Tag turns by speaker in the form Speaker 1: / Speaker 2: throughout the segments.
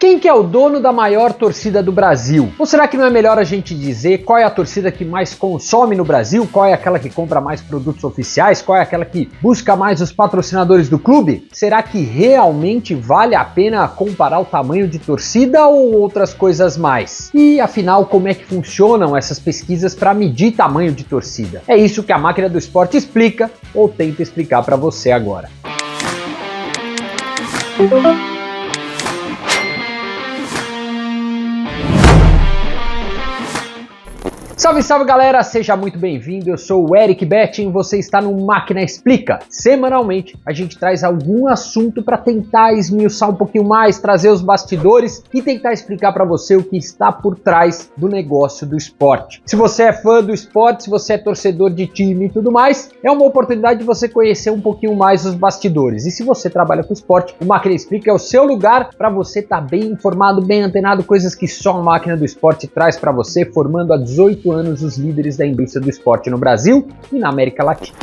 Speaker 1: Quem que é o dono da maior torcida do Brasil? Ou será que não é melhor a gente dizer qual é a torcida que mais consome no Brasil? Qual é aquela que compra mais produtos oficiais? Qual é aquela que busca mais os patrocinadores do clube? Será que realmente vale a pena comparar o tamanho de torcida ou outras coisas mais? E afinal, como é que funcionam essas pesquisas para medir tamanho de torcida? É isso que a Máquina do Esporte explica ou tenta explicar para você agora. Salve, salve galera, seja muito bem-vindo, eu sou o Eric Betting, você está no Máquina Explica. Semanalmente a gente traz algum assunto para tentar esmiuçar um pouquinho mais, trazer os bastidores e tentar explicar para você o que está por trás do negócio do esporte. Se você é fã do esporte, se você é torcedor de time e tudo mais, é uma oportunidade de você conhecer um pouquinho mais os bastidores. E se você trabalha com esporte, o Máquina Explica é o seu lugar para você estar bem informado, bem antenado, coisas que só a Máquina do Esporte traz para você, formando há 18 anos os líderes da indústria do esporte no Brasil e na América Latina.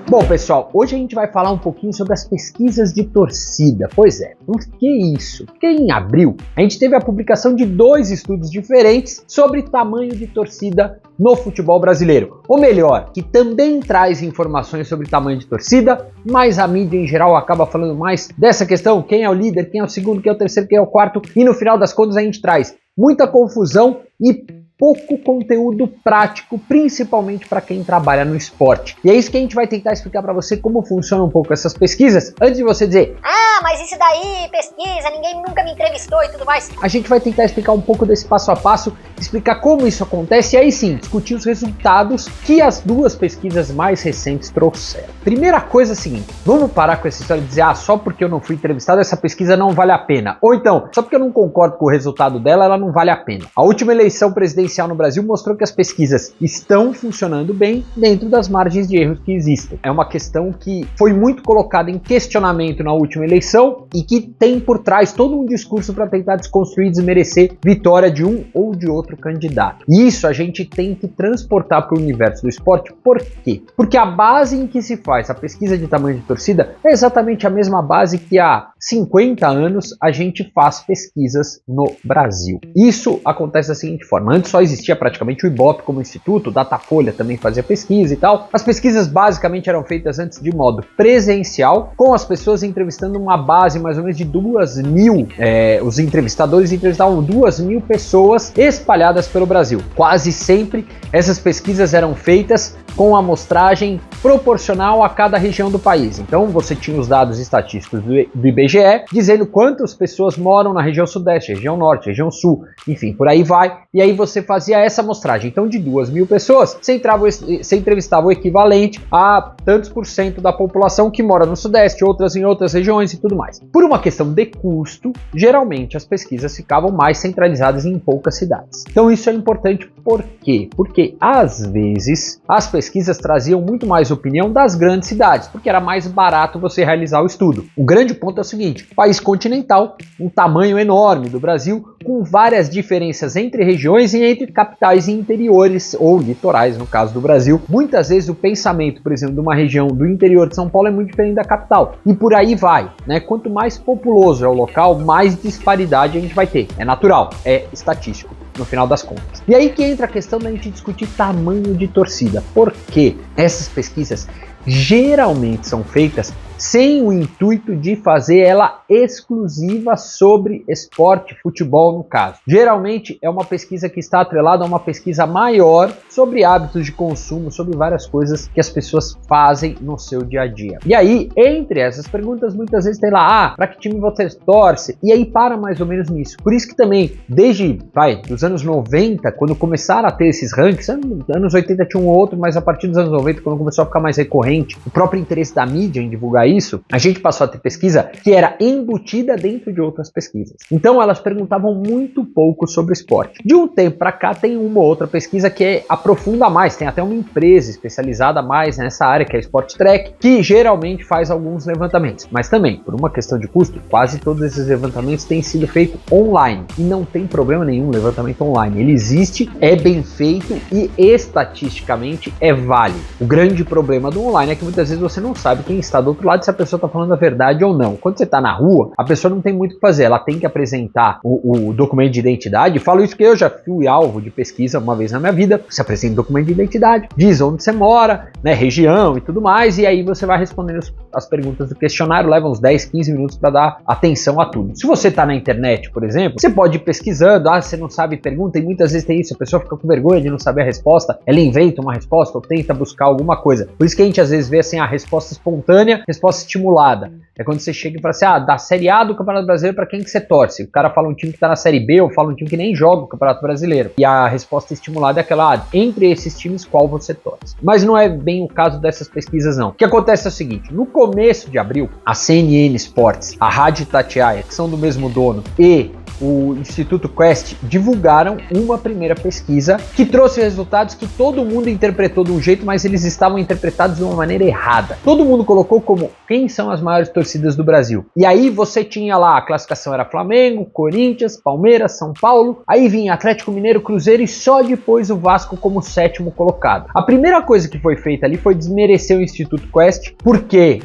Speaker 1: Bom, pessoal, hoje a gente vai falar um pouquinho sobre as pesquisas de torcida. Pois é, por que isso? Porque em abril a gente teve a publicação de 2 estudos diferentes sobre tamanho de torcida no futebol brasileiro. Ou melhor, que também traz informações sobre tamanho de torcida, mas a mídia em geral acaba falando mais dessa questão, quem é o líder, quem é o segundo, quem é o terceiro, quem é o quarto, e no final das contas a gente traz muita confusão e pouco conteúdo prático, principalmente para quem trabalha no esporte. E é isso que a gente vai tentar explicar para você como funcionam um pouco essas pesquisas, antes de você dizer:
Speaker 2: ah, mas isso daí, pesquisa, ninguém nunca me entrevistou e tudo mais.
Speaker 1: A gente vai tentar explicar um pouco desse passo a passo, explicar como isso acontece e aí sim, discutir os resultados que as 2 pesquisas mais recentes trouxeram. Primeira coisa é a seguinte, vamos parar com essa história de dizer, só porque eu não fui entrevistado, essa pesquisa não vale a pena. Ou então, só porque eu não concordo com o resultado dela, ela não vale a pena. A última eleição presidencial no Brasil mostrou que as pesquisas estão funcionando bem dentro das margens de erros que existem. É uma questão que foi muito colocada em questionamento na última eleição e que tem por trás todo um discurso para tentar desconstruir e desmerecer vitória de um ou de outro candidato. E isso a gente tem que transportar para o universo do esporte. Por quê? Porque a base em que se faz a pesquisa de tamanho de torcida é exatamente a mesma base que há 50 anos a gente faz pesquisas no Brasil. Isso acontece da seguinte forma: antes só existia praticamente o Ibope como instituto, o Datafolha também fazia pesquisa e tal. As pesquisas basicamente eram feitas antes de modo presencial, com as pessoas entrevistando uma base mais ou menos de 2.000. Os entrevistadores entrevistavam 2.000 pessoas espalhadas pelo Brasil. Quase sempre essas pesquisas eram feitas com amostragem proporcional a cada região do país. Então você tinha os dados estatísticos do IBGE dizendo quantas pessoas moram na região sudeste, região norte, região sul, enfim, por aí vai. E aí você fazia essa amostragem. Então de 2.000 pessoas, você entrevistava o equivalente a tantos por cento da população que mora no sudeste, outras em outras regiões e tudo mais. Por uma questão de custo, geralmente as pesquisas ficavam mais centralizadas em poucas cidades. Então isso é importante por quê? Porque às vezes as pesquisas traziam muito mais opinião das grandes cidades, porque era mais barato você realizar o estudo. O grande ponto é o seguinte: país continental, um tamanho enorme do Brasil, com várias diferenças entre regiões e entre capitais e interiores, ou litorais no caso do Brasil. Muitas vezes o pensamento, por exemplo, de uma região do interior de São Paulo é muito diferente da capital. E por aí vai, né? Quanto mais populoso é o local, mais disparidade a gente vai ter. É natural, é estatístico, no final das contas. E aí que entra a questão da gente discutir tamanho de torcida. Por quê? Essas pesquisas geralmente são feitas sem o intuito de fazer ela exclusiva sobre esporte, futebol no caso. Geralmente é uma pesquisa que está atrelada a uma pesquisa maior sobre hábitos de consumo, sobre várias coisas que as pessoas fazem no seu dia a dia. E aí, entre essas perguntas, muitas vezes tem lá, para que time você torce? E aí para mais ou menos nisso. Por isso que também, desde, dos anos 90, quando começaram a ter esses rankings, anos 80 tinha um ou outro, mas a partir dos anos 90, quando começou a ficar mais recorrente, o próprio interesse da mídia em divulgar isso, a gente passou a ter pesquisa que era embutida dentro de outras pesquisas. Então elas perguntavam muito pouco sobre esporte. De um tempo para cá tem uma ou outra pesquisa que aprofunda mais, tem até uma empresa especializada mais nessa área, que é a Sport Track, que geralmente faz alguns levantamentos. Mas também, por uma questão de custo, quase todos esses levantamentos têm sido feitos online. E não tem problema nenhum levantamento online. Ele existe, é bem feito e estatisticamente é válido. O grande problema do online é que muitas vezes você não sabe quem está do outro lado provado se a pessoa está falando a verdade ou não. Quando você está na rua, a pessoa não tem muito o que fazer, ela tem que apresentar o documento de identidade. Falo isso que eu já fui alvo de pesquisa uma vez na minha vida. Você apresenta o documento de identidade, diz onde você mora, né, região e tudo mais, e aí você vai respondendo as perguntas do questionário, leva uns 10, 15 minutos para dar atenção a tudo. Se você está na internet, por exemplo, você pode ir pesquisando, você não sabe pergunta, e muitas vezes tem isso, a pessoa fica com vergonha de não saber a resposta, ela inventa uma resposta ou tenta buscar alguma coisa. Por isso que a gente às vezes vê assim, a resposta espontânea, resposta estimulada. É quando você chega e fala assim, da Série A do Campeonato Brasileiro, para quem que você torce? O cara fala um time que tá na Série B, ou fala um time que nem joga o Campeonato Brasileiro. E a resposta estimulada é aquela, entre esses times, qual você torce? Mas não é bem o caso dessas pesquisas, não. O que acontece é o seguinte, no começo de abril, a CNN Sports, a Rádio Itatiaia, que são do mesmo dono, e o Instituto Quest divulgaram uma primeira pesquisa que trouxe resultados que todo mundo interpretou de um jeito, mas eles estavam interpretados de uma maneira errada. Todo mundo colocou como quem são as maiores torcidas do Brasil. E aí você tinha lá, a classificação era Flamengo, Corinthians, Palmeiras, São Paulo, aí vinha Atlético Mineiro, Cruzeiro e só depois o Vasco como sétimo colocado. A primeira coisa que foi feita ali foi desmerecer o Instituto Quest. Por quê?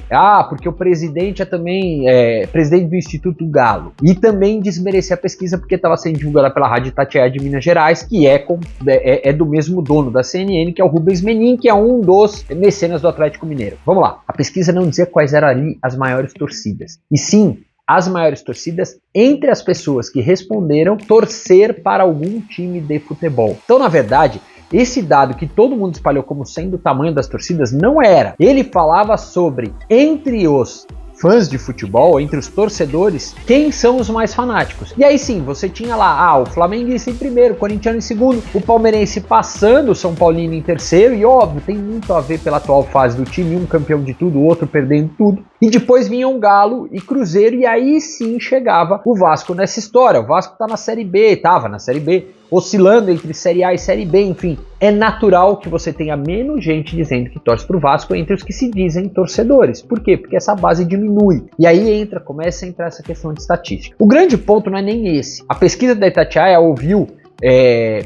Speaker 1: Porque o presidente é também presidente do Instituto Galo. E também desmerecer a pesquisa porque estava sendo divulgada pela Rádio Itatiaia de Minas Gerais, que é do mesmo dono da CNN, que é o Rubens Menin, que é um dos mecenas do Atlético Mineiro. Vamos lá, a pesquisa não dizia quais eram ali as maiores torcidas, e sim as maiores torcidas entre as pessoas que responderam torcer para algum time de futebol. Então, na verdade, esse dado que todo mundo espalhou como sendo o tamanho das torcidas não era. Ele falava sobre, entre os fãs de futebol, entre os torcedores, quem são os mais fanáticos. E aí sim, você tinha lá, o flamenguista em primeiro, o corintiano em segundo, o palmeirense passando, o São Paulino em terceiro, e óbvio, tem muito a ver pela atual fase do time, um campeão de tudo, o outro perdendo tudo. E depois vinham Galo e Cruzeiro, e aí sim chegava o Vasco nessa história. O Vasco tá na Série B, tava na Série B, oscilando entre Série A e Série B, enfim. É natural que você tenha menos gente dizendo que torce pro Vasco entre os que se dizem torcedores. Por quê? Porque essa base diminui. E aí começa a entrar essa questão de estatística. O grande ponto não é nem esse. A pesquisa da Itatiaia ouviu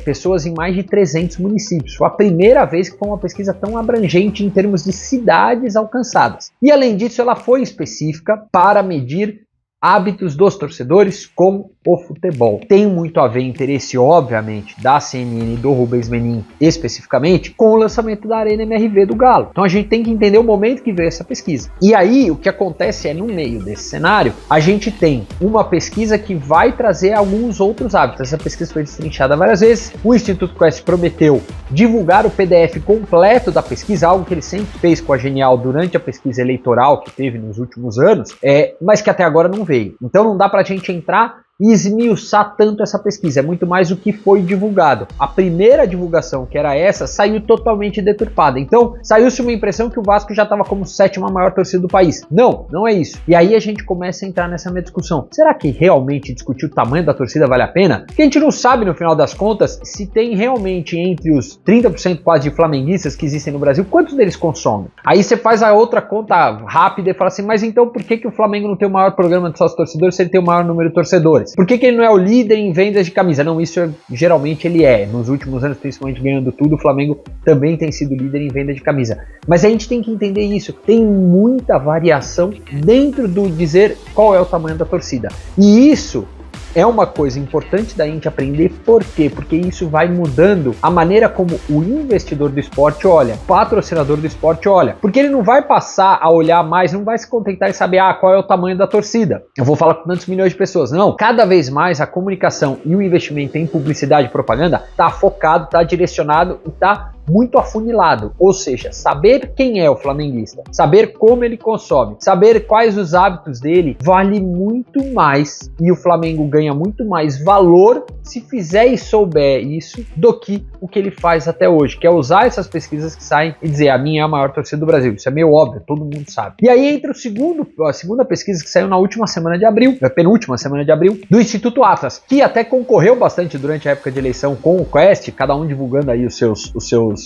Speaker 1: pessoas em mais de 300 municípios. Foi a primeira vez que foi uma pesquisa tão abrangente em termos de cidades alcançadas. E além disso, ela foi específica para medir hábitos dos torcedores com o futebol. Tem muito a ver interesse, obviamente, da CNN e do Rubens Menin especificamente com o lançamento da Arena MRV do Galo. Então a gente tem que entender o momento que veio essa pesquisa. E aí o que acontece é, no meio desse cenário, a gente tem uma pesquisa que vai trazer alguns outros hábitos. Essa pesquisa foi destrinchada várias vezes. O Instituto Quest prometeu divulgar o PDF completo da pesquisa, algo que ele sempre fez com a Genial durante a pesquisa eleitoral que teve nos últimos anos, mas que até agora não veio. Então não dá pra gente entrar e esmiuçar tanto essa pesquisa, é muito mais o que foi divulgado. A primeira divulgação, que era essa, saiu totalmente deturpada. Então, saiu-se uma impressão que o Vasco já estava como sétima maior torcida do país. Não, não é isso. E aí a gente começa a entrar nessa minha discussão. Será que realmente discutir o tamanho da torcida vale a pena? Porque a gente não sabe, no final das contas, se tem realmente entre os 30% quase de flamenguistas que existem no Brasil, quantos deles consomem? Aí você faz a outra conta rápida e fala assim, mas então por que o Flamengo não tem o maior programa de sócios torcedores se ele tem o maior número de torcedores? Por que ele não é o líder em vendas de camisa? Não, isso geralmente ele é. Nos últimos anos, principalmente ganhando tudo, o Flamengo também tem sido líder em venda de camisa. Mas a gente tem que entender isso. Tem muita variação dentro do dizer qual é o tamanho da torcida. E isso é uma coisa importante da gente aprender. Por quê? Porque isso vai mudando a maneira como o investidor do esporte olha, o patrocinador do esporte olha. Porque ele não vai passar a olhar mais, não vai se contentar em saber qual é o tamanho da torcida. Eu vou falar com tantos milhões de pessoas. Não, cada vez mais a comunicação e o investimento em publicidade e propaganda está focado, está direcionado e está muito afunilado, ou seja, saber quem é o flamenguista, saber como ele consome, saber quais os hábitos dele, vale muito mais, e o Flamengo ganha muito mais valor se fizer e souber isso do que o que ele faz até hoje, que é usar essas pesquisas que saem e dizer a minha é a maior torcida do Brasil. Isso é meio óbvio, todo mundo sabe. E aí entra a segunda pesquisa que saiu na última semana de abril, a penúltima semana de abril, do Instituto Atlas, que até concorreu bastante durante a época de eleição com o Quest, cada um divulgando aí os seus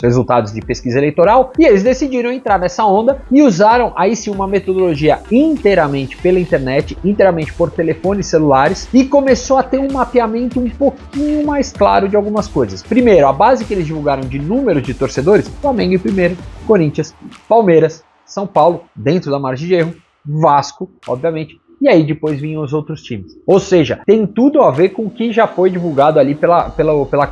Speaker 1: resultados de pesquisa eleitoral, e eles decidiram entrar nessa onda e usaram aí sim uma metodologia inteiramente pela internet, inteiramente por telefones celulares, e começou a ter um mapeamento um pouquinho mais claro de algumas coisas. Primeiro, a base que eles divulgaram de números de torcedores, Flamengo em primeiro, Corinthians, Palmeiras, São Paulo, dentro da margem de erro, Vasco, obviamente, e aí depois vinham os outros times. Ou seja, tem tudo a ver com o que já foi divulgado ali pela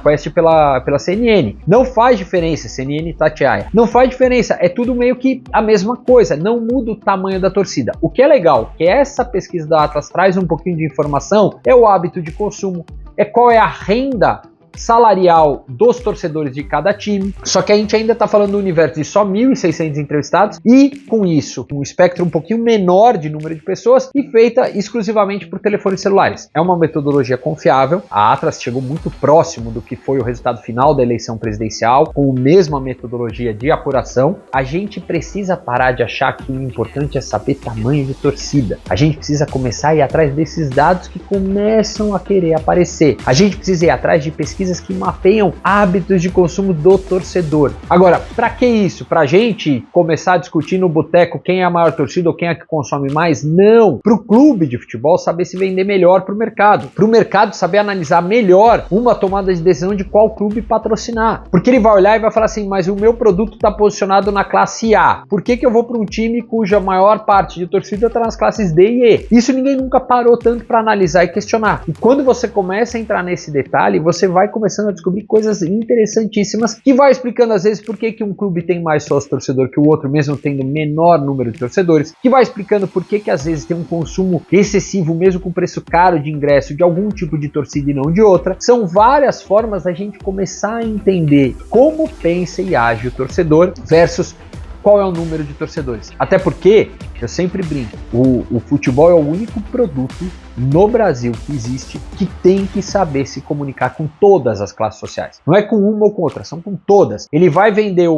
Speaker 1: Quest e pela CNN. Não faz diferença, CNN e Tatiaia. Não faz diferença, é tudo meio que a mesma coisa, não muda o tamanho da torcida. O que é legal, que essa pesquisa da Atlas traz um pouquinho de informação, é o hábito de consumo, é qual é a renda salarial dos torcedores de cada time. Só que a gente ainda está falando do universo de só 1.600 entrevistados e com isso, um espectro um pouquinho menor de número de pessoas e feita exclusivamente por telefones celulares. É uma metodologia confiável. A Atlas chegou muito próximo do que foi o resultado final da eleição presidencial, com a mesma metodologia de apuração. A gente precisa parar de achar que o importante é saber tamanho de torcida. A gente precisa começar a ir atrás desses dados que começam a querer aparecer. A gente precisa ir atrás de pesquisas que mapeiam hábitos de consumo do torcedor. Agora, para que isso? Pra gente começar a discutir no boteco quem é a maior torcida ou quem é que consome mais? Não! Pro clube de futebol saber se vender melhor pro mercado. Pro mercado saber analisar melhor uma tomada de decisão de qual clube patrocinar. Porque ele vai olhar e vai falar assim, mas o meu produto está posicionado na classe A. Por que eu vou para um time cuja maior parte de torcida está nas classes D e E? Isso ninguém nunca parou tanto para analisar e questionar. E quando você começa a entrar nesse detalhe, você vai começando a descobrir coisas interessantíssimas que vai explicando às vezes por que um clube tem mais sócio torcedor que o outro, mesmo tendo menor número de torcedores, que vai explicando por que às vezes tem um consumo excessivo, mesmo com preço caro de ingresso de algum tipo de torcida e não de outra. São várias formas da gente começar a entender como pensa e age o torcedor versus qual é o número de torcedores. Até porque, eu sempre brinco, o futebol é o único produto no Brasil que existe que tem que saber se comunicar com todas as classes sociais. Não é com uma ou com outra, são com todas. Ele vai vender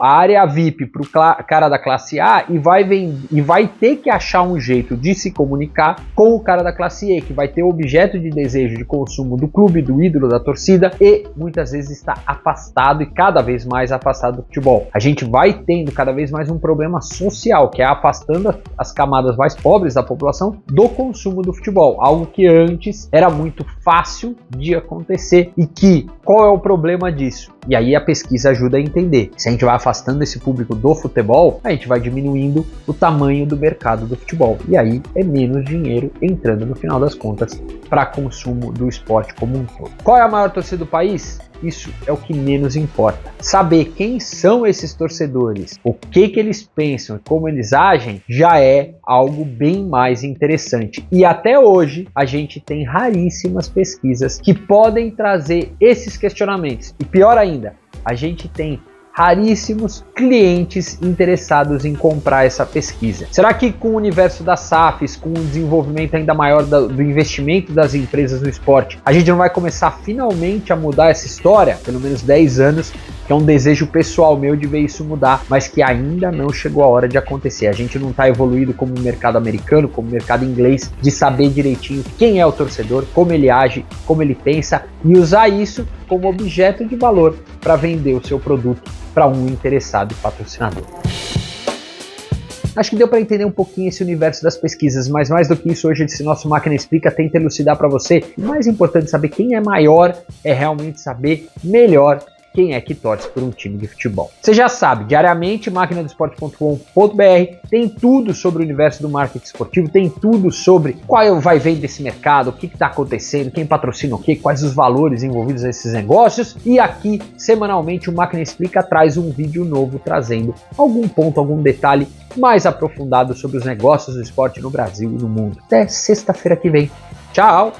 Speaker 1: a área VIP para o cara da classe A e vai ter que achar um jeito de se comunicar com o cara da classe E, que vai ter objeto de desejo de consumo do clube, do ídolo, da torcida e muitas vezes está afastado e cada vez mais afastado do futebol. A gente vai tendo cada vez mais um problema social, que é afastando as camadas mais pobres da população do consumo do futebol, algo que antes era muito fácil de acontecer e que, qual é o problema disso? E aí a pesquisa ajuda a entender. Se a gente vai afastando esse público do futebol, a gente vai diminuindo o tamanho do mercado do futebol. E aí é menos dinheiro entrando no final das contas para consumo do esporte como um todo. Qual é a maior torcida do país? Isso é o que menos importa. Saber quem são esses torcedores, o que eles pensam e como eles agem, já é algo bem mais interessante. E até hoje, a gente tem raríssimas pesquisas que podem trazer esses questionamentos. E pior ainda, a gente tem raríssimos clientes interessados em comprar essa pesquisa. Será que com o universo das SAFs, com o desenvolvimento ainda maior do investimento das empresas no esporte, a gente não vai começar finalmente a mudar essa história? Pelo menos 10 anos, que é um desejo pessoal meu de ver isso mudar, mas que ainda não chegou a hora de acontecer. A gente não está evoluído como o mercado americano, como o mercado inglês, de saber direitinho quem é o torcedor, como ele age, como ele pensa e usar isso como objeto de valor para vender o seu produto para um interessado e patrocinador. Acho que deu para entender um pouquinho esse universo das pesquisas, mas mais do que isso, hoje esse nosso Máquina Explica tenta elucidar para você. O mais importante de saber quem é maior é realmente saber melhor quem é que torce por um time de futebol. Você já sabe, diariamente, maquinadoesporte.com.br tem tudo sobre o universo do marketing esportivo, tem tudo sobre qual vai vender desse mercado, o que está acontecendo, quem patrocina o quê, quais os valores envolvidos nesses negócios. E aqui, semanalmente, o Máquina Explica traz um vídeo novo trazendo algum ponto, algum detalhe mais aprofundado sobre os negócios do esporte no Brasil e no mundo. Até sexta-feira que vem. Tchau!